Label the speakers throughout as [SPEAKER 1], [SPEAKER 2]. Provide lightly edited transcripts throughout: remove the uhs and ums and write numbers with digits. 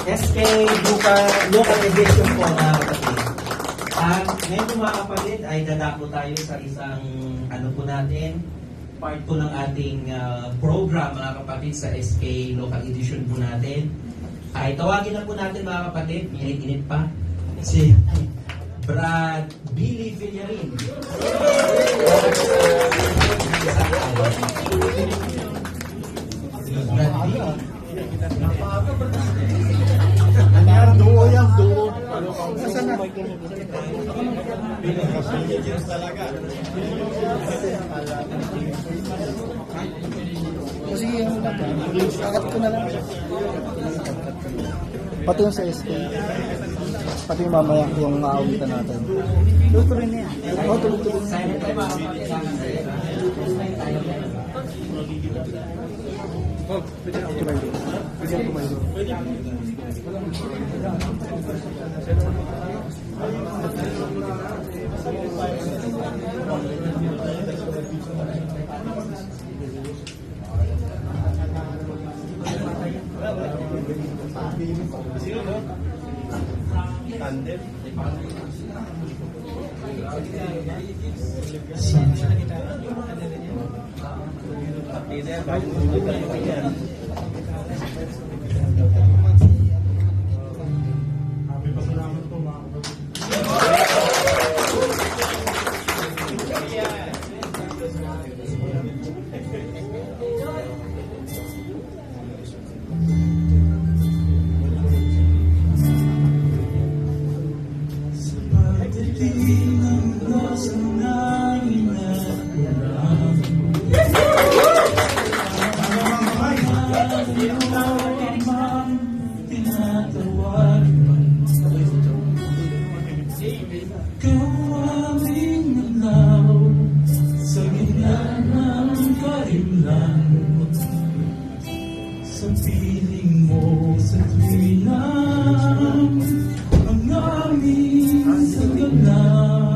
[SPEAKER 1] SK local edition po na kapatid. At ngayon po mga kapatid ay dadako tayo sa isang ano po natin, part po ng ating program mga kapatid sa SK local edition po natin. Ay tawagin na po natin mga kapatid, init-init pa, si Brad Billy Villarin. Brad Billy.
[SPEAKER 2] Duo yan, duo. Nasaan na? Kasi yung kakat ko na lang. Pati yung sa SK. Pati yung mamaya yung aawitan natin. Tuloy na yan. Oo, tuloy.
[SPEAKER 1] Silent tayo mga kapatid.
[SPEAKER 3] Tandem.
[SPEAKER 4] Sa piling mo sa tuwina ang aming sagalan.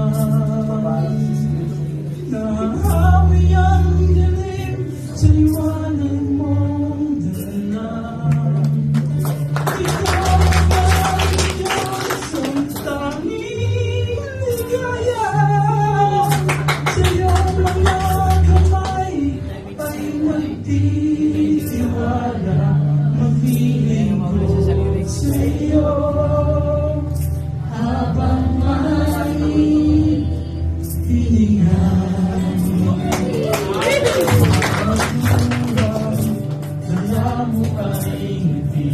[SPEAKER 4] Nahahawi ang dilim sa liwanag mong dala. Ikaw ang Diyos ang tanging ligaya. Sa iyong mga kamay ay magtitiwala. Magpiling ko sa iyo habang may hiningan. Dala mo ay ngiti.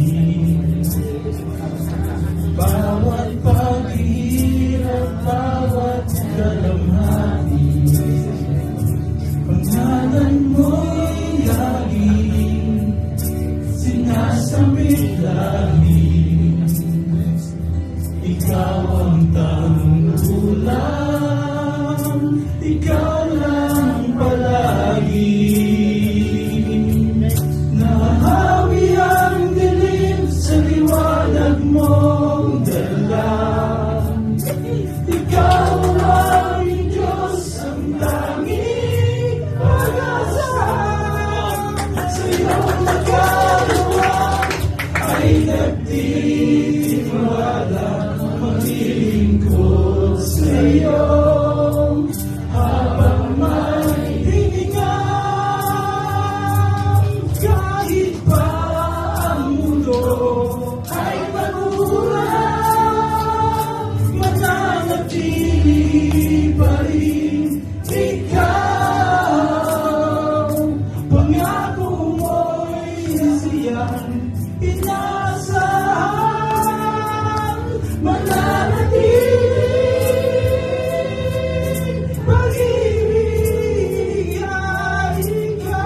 [SPEAKER 4] Bawat paghihirap, bawat dalamhati, pangalan mo'y laging sinasamit lagi. Ikaw ang tanggulang, ikaw lang palagi. Nahahawi ang dilim sa liwanag mong dala. Ikaw ang Diyos ang tanging pag-asa. Sa iyong magagawa ay nagtitiwala. Maglilingkod sa iyo habang may hininga. Kahit pa ang mundo ay magurang, mananatili pa rin ikaw. Pangako mo'y nasiyan, inaasahan, mananatili. Pag-ibig ay ikaw.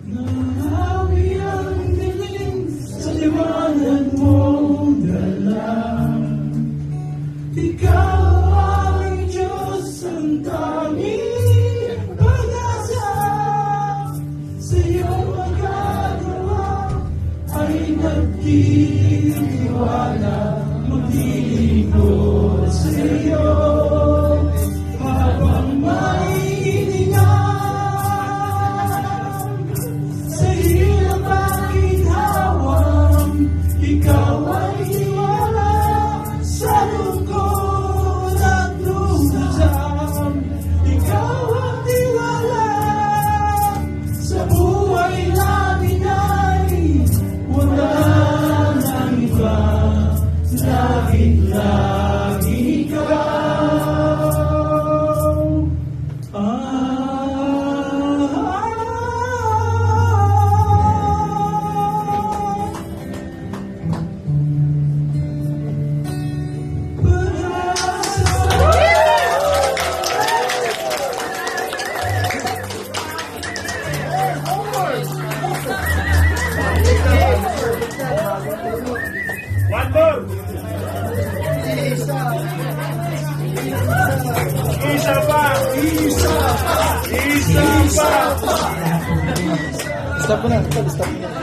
[SPEAKER 4] Nahahawi ang dilim sa liwanag mong dala. Ikaw ang Diyos ang tanging pag-asa. Sa iyong magagawa ay nagtitiwala. Maglilingkod sa iyo habang may hininga.
[SPEAKER 2] Stop mo na. Stop.